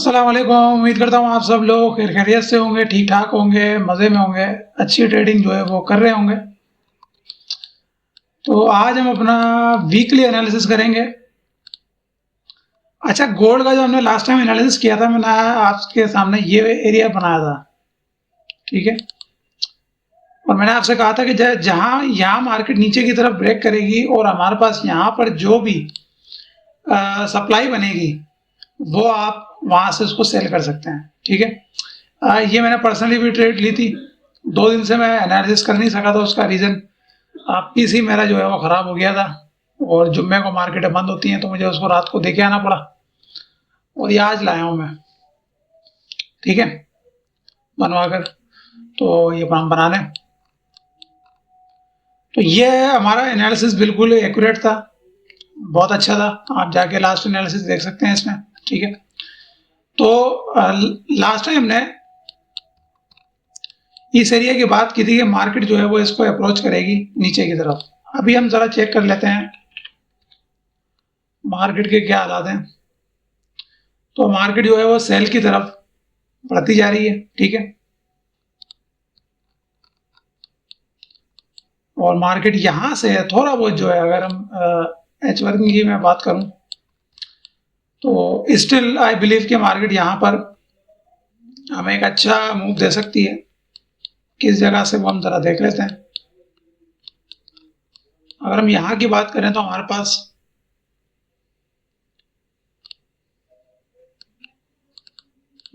अस्सलाम वालेकुम। उम्मीद करता हूँ आप सब लोग खैर खैरियत से होंगे, ठीक ठाक होंगे, मज़े में होंगे, अच्छी ट्रेडिंग जो है वो कर रहे होंगे। तो आज हम अपना वीकली एनालिसिस करेंगे। अच्छा, गोल्ड का जो हमने लास्ट टाइम एनालिसिस किया था, मैंने आपके सामने ये एरिया बनाया था, ठीक है। और मैंने आपसे कहा था कि जहाँ यहाँ मार्केट नीचे की तरफ ब्रेक करेगी और हमारे पास यहाँ पर जो भी सप्लाई बनेगी वो आप वहाँ से उसको सेल कर सकते हैं, ठीक है। ये मैंने पर्सनली भी ट्रेड ली थी। 2 दिन से मैं एनालिसिस कर नहीं सका था, उसका रीज़न पीसी मेरा जो है वो ख़राब हो गया था और जुम्मे को मार्केटें बंद होती हैं तो मुझे उसको रात को देके आना पड़ा और ये आज लाया हूँ मैं, ठीक है, बनवा कर। तो ये हम बना लें। तो ये हमारा एनालिसिस बिल्कुल एक्यूरेट था, बहुत अच्छा था। आप जाके लास्ट एनालिसिस देख सकते हैं इसमें, ठीक है। तो लास्ट टाइम हमने इस एरिया की बात की थी कि मार्केट जो है वो इसको अप्रोच करेगी नीचे की तरफ। अभी हम जरा चेक कर लेते हैं मार्केट के क्या हालात हैं। तो मार्केट जो है वो सेल की तरफ बढ़ती जा रही है, ठीक है। और मार्केट यहां से थोड़ा बहुत जो है, अगर हम एच वर्किंग की मैं बात करूं तो स्टिल आई बिलीव कि मार्केट यहां पर हमें एक अच्छा मूव दे सकती है। किस जगह से वो हम जरा देख लेते हैं। अगर हम यहाँ की बात करें तो हमारे पास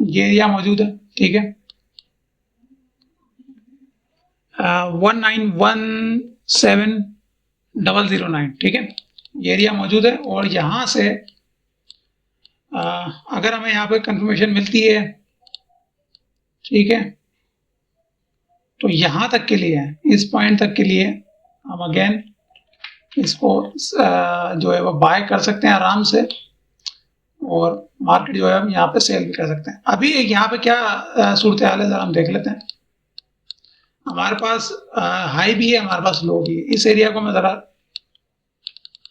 ये एरिया मौजूद है, ठीक है। 1917009, ठीक है, ये एरिया मौजूद है। और यहाँ से अगर हमें यहाँ पे कंफर्मेशन मिलती है, ठीक है, तो यहाँ तक के लिए, इस पॉइंट तक के लिए हम अगेन इसको जो है वो बाय कर सकते हैं आराम से। और मार्केट जो है हम यहाँ पे सेल भी कर सकते हैं। अभी यहाँ पे क्या सूरत हाल है, जरा हम देख लेते हैं। हमारे पास हाई भी है, हमारे पास लो भी है। इस एरिया को मैं जरा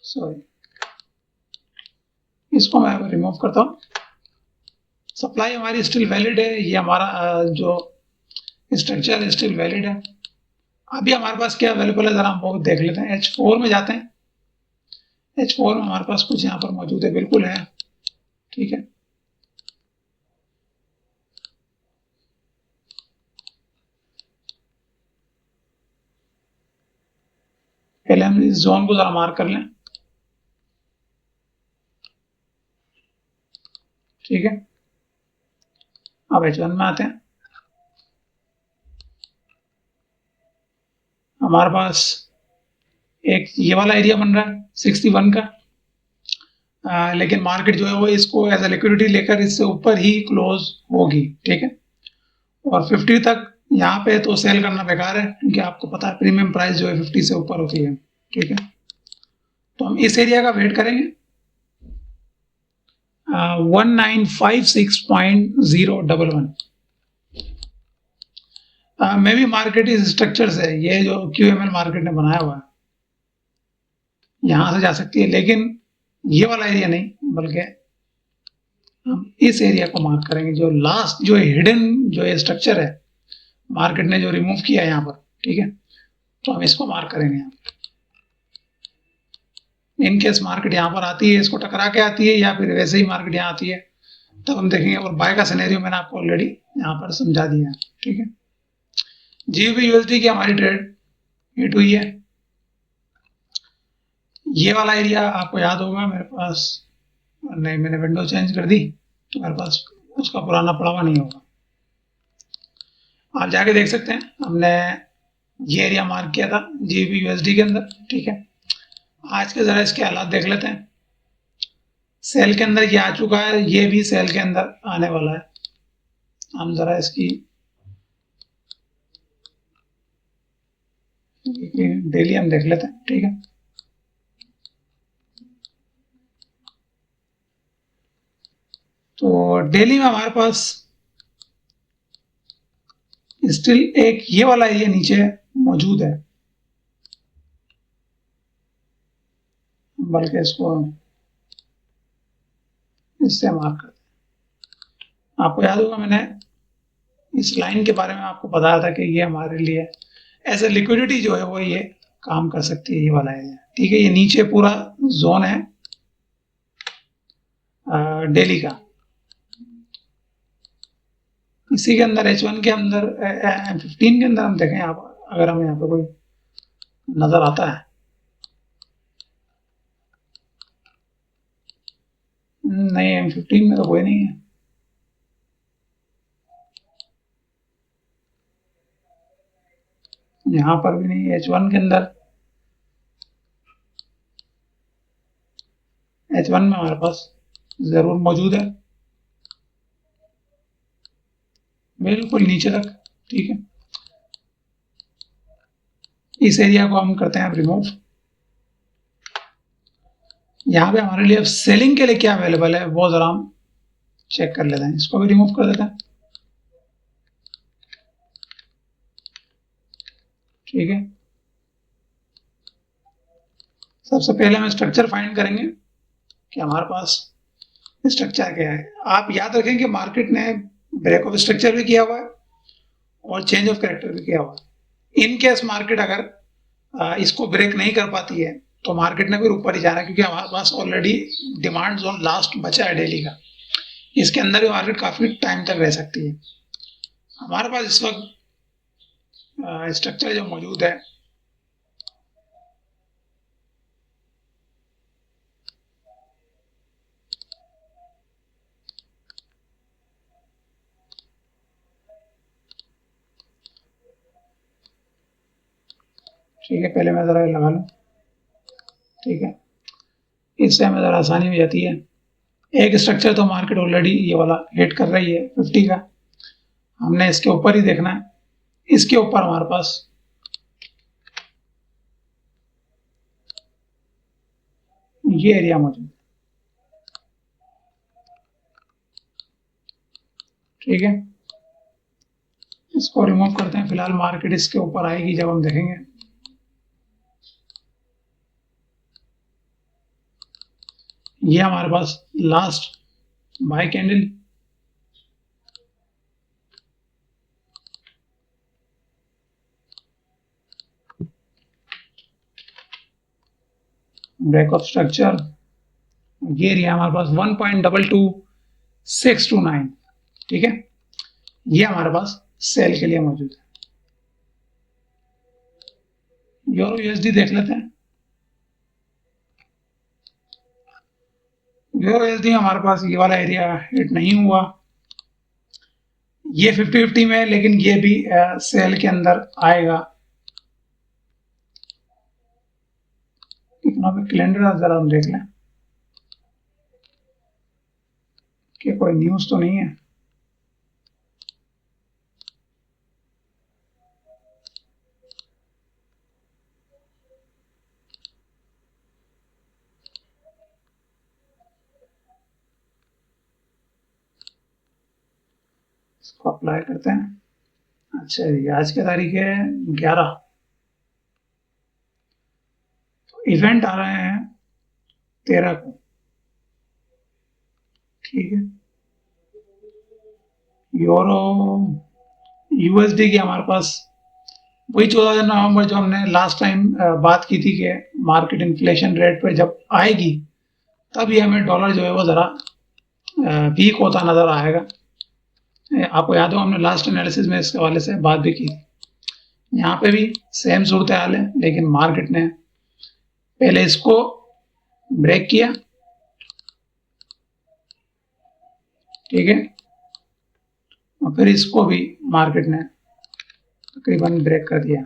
सॉरी इसको मैं रिमूव करता हूँ। सप्लाई हमारी स्टिल वैलिड है, ये हमारा जो स्ट्रक्चर स्टिल वैलिड है। अभी हमारे पास क्या अवेलेबल है, जरा हम वो देख लेते हैं। H4 में जाते हैं। H4 में हमारे पास कुछ यहाँ पर मौजूद है, बिल्कुल है, ठीक है। पहले हम इस जोन को जरा मार्क कर लें, ठीक है। अब H1 में आते हैं। हमारे पास एक ये वाला एरिया बन रहा है 61 का, लेकिन मार्केट जो है वो इसको एज ए लिक्विडिटी लेकर इससे ऊपर ही क्लोज होगी, ठीक है। और 50 तक यहाँ पे तो सेल करना बेकार है, क्योंकि आपको पता है प्रीमियम प्राइस जो है 50 से ऊपर होती है, ठीक है। तो हम इस एरिया का वेट करेंगे 1956.011। मे भी मार्केट इस स्ट्रक्चर से, ये जो QML मार्केट ने बनाया हुआ है, यहां से जा सकती है, लेकिन ये वाला एरिया नहीं, बल्कि हम इस एरिया को मार्क करेंगे, जो लास्ट जो हिडन जो ये स्ट्रक्चर है मार्केट ने जो रिमूव किया है यहाँ पर, ठीक है। तो हम इसको मार्क करेंगे। इन केस मार्केट यहाँ पर आती है, इसको टकरा के आती है, या फिर वैसे ही मार्केट यहाँ आती है, तब हम देखेंगे। और बाय का सिनेरियो मैंने आपको ऑलरेडी यहाँ पर समझा दिया है, ठीक है। GBP USD की हमारी ट्रेड हिट हुई है। ये वाला एरिया आपको याद होगा, मेरे पास नहीं, मैंने विंडो चेंज कर दी तो मेरे पास उसका पुराना पड़ा हुआ नहीं होगा। आप जाके देख सकते हैं, हमने ये एरिया मार्क किया था GBP USD के अंदर, ठीक है। आज के जरा इसके हालात देख लेते हैं। सेल के अंदर ये आ चुका है, ये भी सेल के अंदर आने वाला है। हम जरा इसकी डेली हम देख लेते हैं, ठीक है। तो डेली में हमारे पास स्टिल एक ये वाला एरिया नीचे मौजूद है, बल्कि इसको इससे मार्क करते हैं। आपको याद होगा मैंने इस लाइन के बारे में आपको बताया था कि ये हमारे लिए एज ए लिक्विडिटी जो है वो ये काम कर सकती है, ये वाला एरिया। ठीक है, ये नीचे पूरा जोन है डेली का। इसी के अंदर H1 के अंदर M15 के अंदर हम देखें, आप अगर हमें यहाँ पे कोई नजर आता है, नहीं M15 में तो कोई नहीं है। यहाँ पर भी नहीं, H1 के अंदर, H1 में हमारे पास जरूर मौजूद है, बिल्कुल नीचे तक। ठीक है, इस एरिया को हम करते हैं रिमूव। यहाँ पे हमारे लिए सेलिंग के लिए क्या अवेलेबल है वो जरा हम चेक कर लेते हैं। इसको भी रिमूव कर देते हैं। ठीक है, सबसे पहले हम स्ट्रक्चर फाइंड करेंगे कि हमारे पास स्ट्रक्चर क्या है। आप याद रखें कि मार्केट ने ब्रेक ऑफ स्ट्रक्चर भी किया हुआ है और चेंज ऑफ कैरेक्टर भी किया हुआ है। इन केस मार्केट अगर इसको ब्रेक नहीं कर पाती है तो मार्केट ने फिर ऊपर ही जाना है, क्योंकि हमारे पास ऑलरेडी डिमांड जोन लास्ट बचा है डेली का। इसके अंदर भी मार्केट काफी टाइम तक रह सकती है। हमारे पास इस वक्त स्ट्रक्चर जो मौजूद है, ठीक है, पहले मैं जरा लगा लूं। ठीक है, इससे हमें जरा आसानी हो जाती है। एक स्ट्रक्चर तो मार्केट ऑलरेडी ये वाला हिट कर रही है 50 का, हमने इसके ऊपर ही देखना है। इसके ऊपर हमारे पास ये एरिया मौजूद है। ठीक है, इसको रिमूव करते हैं। फिलहाल मार्केट इसके ऊपर आएगी जब हम देखेंगे। ये हमारे पास last buy candle, break of structure, ये एरिया हमारे पास 1.22629। ठीक है, ये हमारे पास सेल के लिए मौजूद है। यूरो यूएसडी देख लेते हैं। यूरो यूएसडी हमारे पास ये वाला एरिया हिट नहीं हुआ, ये 50-50 में है, लेकिन ये भी सेल के अंदर आएगा। इकोनॉमिक कैलेंडर जरा हम देख लें कि कोई न्यूज तो नहीं है। इसको अप्लाई करते हैं। अच्छा जी, आज की तारीख है 11, तो इवेंट आ रहे हैं 13 को। ठीक है, यूरो यूएसडी की हमारे पास वही 14 नवंबर जो हमने लास्ट टाइम बात की थी कि मार्केट इन्फ्लेशन रेट पे जब आएगी तब ये हमें डॉलर जो है वो ज़रा वीक होता नज़र आएगा। आपको याद हो हमने लास्ट एनालिसिस में इसके हवाले से बात भी की थी। यहाँ पे भी सेम सूरत हाल है, लेकिन मार्केट ने पहले इसको ब्रेक किया। ठीक है, और फिर इसको भी मार्केट ने तकरीबन ब्रेक कर दिया।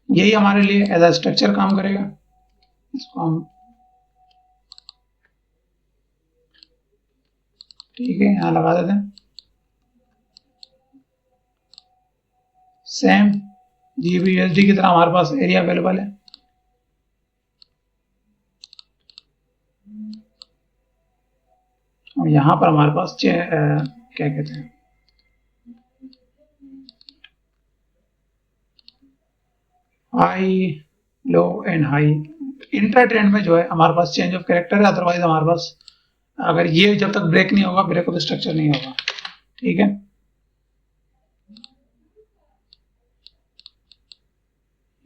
यही हमारे लिए एज अ स्ट्रक्चर काम करेगा। इसको हम ठीक है यहाँ लगा देते हैं। सेम जीबी यूएसडी की तरह हमारे पास एरिया अवेलेबल है। और यहाँ पर हमारे पास क्या कहते हैं, high low and high. Intra trend में जो है हमारे पास चेंज ऑफ कैरेक्टर है, अदरवाइज हमारे पास अगर ये जब तक ब्रेक नहीं होगा, ब्रेक ऑफ स्ट्रक्चर नहीं होगा। ठीक है।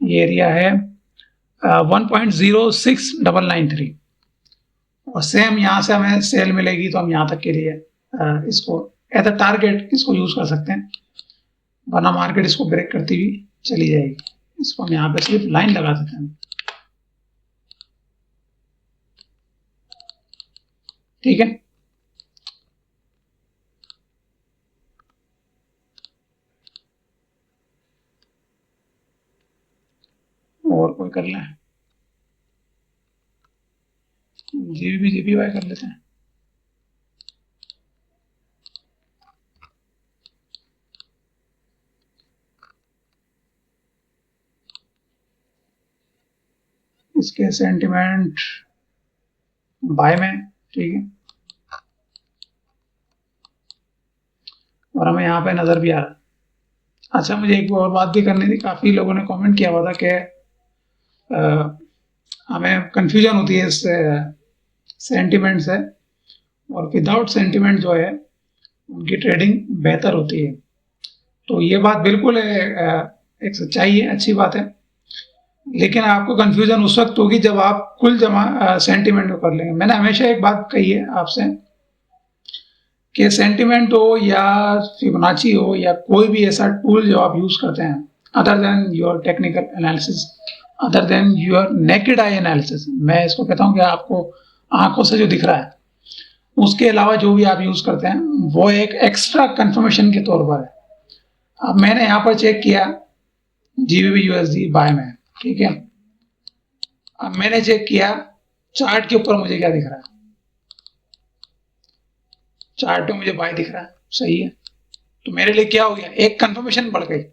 ये एरिया है 1.06993 और सेम यहाँ से हमें सेल मिलेगी तो हम यहाँ तक के लिए इसको एज अ टारगेट इसको यूज कर सकते हैं, वरना मार्केट इसको ब्रेक करती हुई चली जाएगी। इसको हम यहाँ पे सिर्फ लाइन लगा देते हैं, ठीक है। और कोई कर लें, जीबीवाई कर लेते हैं। इसके सेंटिमेंट बाय में, ठीक है। और हमें यहाँ पे नजर भी आ रहा है। अच्छा, मुझे एक और बात भी करनी थी, काफी लोगों ने कमेंट किया हुआ था कि हमें कंफ्यूजन होती है इस सेंटिमेंट से, और विदाउट सेंटिमेंट जो है उनकी ट्रेडिंग बेहतर होती है। तो ये बात बिल्कुल एक सच्चाई है, अच्छी बात है, लेकिन आपको कंफ्यूजन उस वक्त होगी जब आप कुल जमा सेंटिमेंट को कर लेंगे। मैंने हमेशा एक बात कही है आपसे कि सेंटिमेंट हो या फिबोनाची हो या कोई भी ऐसा टूल जो आप यूज करते हैं other than your technical analysis, other than your naked eye analysis, मैं इसको कहता हूं कि आपको आंखों से जो दिख रहा है उसके अलावा जो भी आप यूज करते हैं वो एक एक्स्ट्रा कंफर्मेशन के तौर पर है। अब मैंने यहाँ पर चेक किया जीबीबी यूएसडी बाय में, ठीक है। अब मैंने चेक किया चार्ट के ऊपर मुझे क्या दिख रहा है, चार्ट में मुझे बाय दिख रहा है, सही है। तो मेरे लिए क्या हो गया, एक कंफर्मेशन बढ़ गई,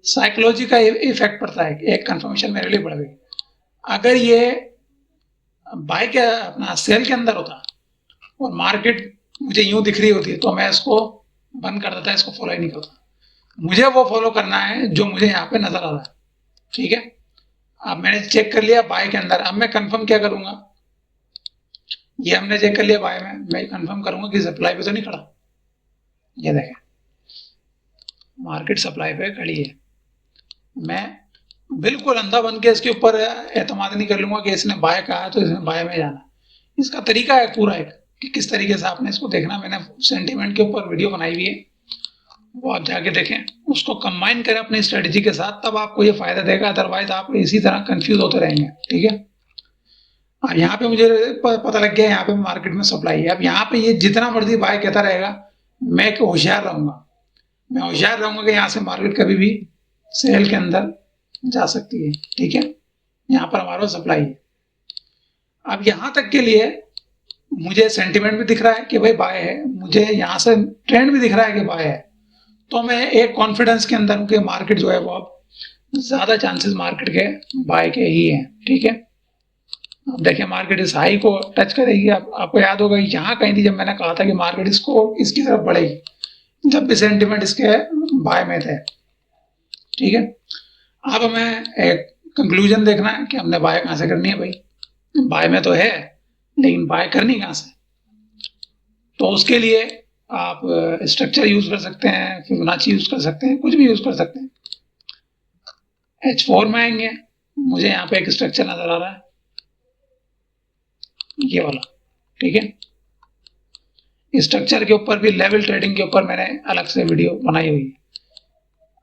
साइकोलॉजी का इफेक्ट पड़ता है, एक कंफर्मेशन मेरे लिए बढ़ गई। अगर ये बाय के अपना सेल के अंदर होता और मार्केट मुझे यूं दिख रही होती तो मैं इसको बंद कर देता, इसको फॉलो ही नहीं करता। मुझे वो फॉलो करना है जो मुझे यहाँ पे नजर आ रहा है, ठीक है। अब मैंने चेक कर लिया बाय के अंदर, अब मैं कंफर्म क्या करूंगा, ये हमने चेक कर लिया बाय में, मैं कंफर्म करूंगा कि सप्लाई पे तो नहीं खड़ा। ये देखें मार्केट सप्लाई पे खड़ी है, मैं बिल्कुल अंधा बन के इसके ऊपर एतमाद नहीं कर लूंगा कि इसने बाय कहा है तो इसने बाय में जाना। इसका तरीका है पूरा एक कि किस तरीके से आपने इसको देखना। मैंने सेंटीमेंट के ऊपर वीडियो बनाई हुई है, वो आप जाके देखें, उसको कंबाइन करें अपनी स्ट्रेटेजी के साथ, तब आपको ये फायदा देगा, अदरवाइज आप इसी तरह कंफ्यूज होते रहेंगे, ठीक है। अब यहाँ पे मुझे पता लग गया यहाँ पे मार्केट में सप्लाई है। अब यहाँ पे ये जितना मर्जी बाय कहता रहेगा, मैं होशियार रहूंगा, मैं होशियार रहूंगा कि यहाँ से मार्केट कभी भी सेल के अंदर जा सकती है, ठीक है। यहाँ पर हमारा सप्लाई है। अब यहाँ तक के लिए मुझे सेंटिमेंट भी दिख रहा है कि भाई बाय है, मुझे यहाँ से ट्रेंड भी दिख रहा है कि बाय है, तो मैं एक कॉन्फिडेंस के अंदर हूँ कि मार्केट जो है वो अब ज्यादा चांसेस मार्केट के बाय के ही हैं, ठीक है। अब देखिए मार्केट इस हाई को टच करेगी। अब आपको याद होगा यहाँ कहीं थी जब मैंने कहा था कि मार्केट इसको इसकी तरफ बढ़ेगी, जब भी सेंटिमेंट इसके बाय में थे, ठीक है। अब हमें एक कंक्लूजन देखना है कि हमने बाय कहाँ से करनी है। भाई बाय में तो है, लेकिन बाय करनी कहाँ से, तो उसके लिए आप स्ट्रक्चर यूज कर सकते हैं, फिबोनाची यूज कर सकते हैं, कुछ भी यूज कर सकते हैं। H4 में आएंगे, मुझे यहाँ पे एक स्ट्रक्चर नजर आ रहा है, ये वाला, ठीक है। स्ट्रक्चर के ऊपर भी लेवल ट्रेडिंग के ऊपर मैंने अलग से वीडियो बनाई हुई है।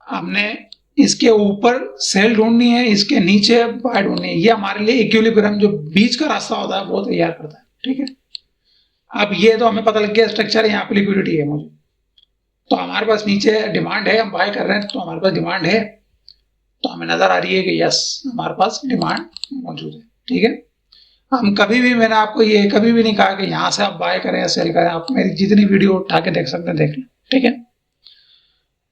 हमने इसके ऊपर सेल ढूंढनी है, इसके नीचे बाय ढूंढनी है। ये हमारे लिए इक्विलिब्रियम जो बीच का रास्ता होता है वो तैयार करता है, ठीक है। अब ये तो हमें पता लग गया स्ट्रक्चर है, यहाँ पे लिक्विडिटी है मुझे, तो हमारे पास नीचे डिमांड है, हम बाय कर रहे हैं तो हमारे पास डिमांड है, तो हमें नजर आ रही है कि यस हमारे पास डिमांड मौजूद है, ठीक है। हम कभी भी, मैंने आपको ये कभी भी नहीं कहा कि यहाँ से आप बाय करें या सेल करें, आप मेरी जितनी वीडियो उठा के देख सकते हैं, देख लें, ठीक है।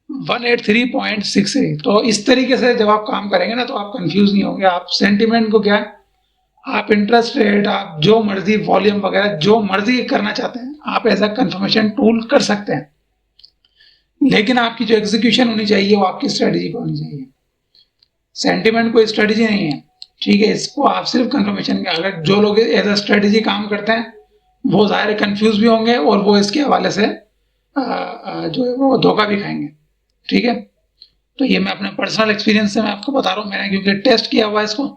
183.63, तो इस तरीके से जब आप काम करेंगे ना तो आप कंफ्यूज नहीं होंगे। आप सेंटिमेंट को क्या है, आप इंटरेस्ट रेट, आप जो मर्जी वॉल्यूम वगैरह जो मर्जी करना चाहते हैं आप एज अ कंफर्मेशन टूल कर सकते हैं, लेकिन आपकी जो एग्जीक्यूशन होनी चाहिए वो आपकी स्ट्रेटेजी पे होनी चाहिए। सेंटिमेंट कोई स्ट्रेटेजी नहीं है, ठीक है। इसको आप सिर्फ कंफर्मेशन के, अगर जो लोग एज अ स्ट्रेटेजी काम करते हैं वो ज़ाहिर कंफ्यूज भी होंगे और वो इसके हवाले से जो है वो धोखा भी खाएंगे। ठीक है, तो ये मैं अपने पर्सनल एक्सपीरियंस से मैं आपको बता रहा हूँ, मैंने क्योंकि टेस्ट किया हुआ है इसको।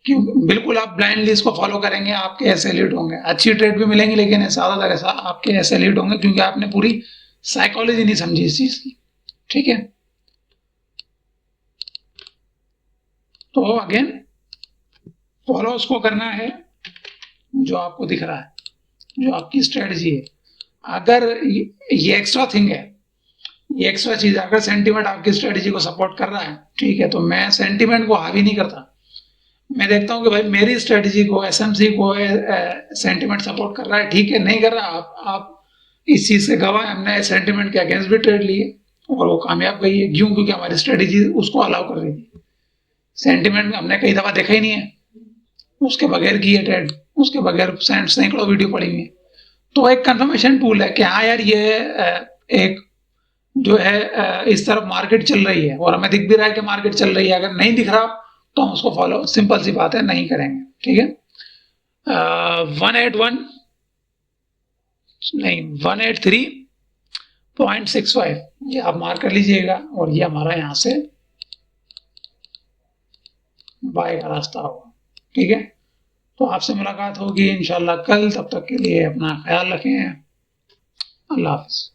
क्यों बिल्कुल आप ब्लाइंडली इसको फॉलो करेंगे, आपके ऐसे एलिट होंगे, अच्छी ट्रेड भी मिलेंगी, लेकिन ज़्यादातर ऐसा आपके ऐसे एलिट होंगे क्योंकि आपने पूरी साइकोलॉजी नहीं समझी इस चीज़ की। ठीक है, तो अगेन फॉलो उसको करना है जो आपको दिख रहा है, जो आपकी स्ट्रेटजी है। अगर ये एक्स्ट्रा थिंग है, ये एक्स्ट्रा चीज, अगर सेंटीमेंट आपकी स्ट्रेटजी को सपोर्ट कर रहा है, ठीक है, तो मैं सेंटीमेंट को हावी नहीं करता। मैं देखता हूँ कि भाई मेरी स्ट्रेटजी को, एसएमसी को सेंटीमेंट सपोर्ट कर रहा है, ठीक है, नहीं कर रहा, आप इस चीज से गवाह। हमने सेंटीमेंट के अगेंस्ट भी ट्रेड लिए और वो कामयाब गई है। क्यों? क्योंकि हमारी स्ट्रेटजी उसको अलाउ कर रही थी। सेंटीमेंट हमने कई दफा देखा ही नहीं है, उसके बगैर की है ट्रेड, उसके बगैर सैकड़ों वीडियो पड़ी हुई है। तो एक कंफर्मेशन टूल है कि हाँ यार ये एक जो है इस तरफ मार्केट चल रही है और हमें दिख भी रहा है कि मार्केट चल रही है। अगर नहीं दिख रहा तो हम उसको फॉलो, सिंपल सी बात है, नहीं करेंगे। ठीक है, 181 नहीं 183.65 ये आप मार्क कर लीजिएगा और ये हमारा यहाँ से बाय का रास्ता होगा। ठीक है, तो आपसे मुलाकात होगी इंशाल्लाह कल। तब तक के लिए अपना ख्याल रखें। अल्लाह हाफिज।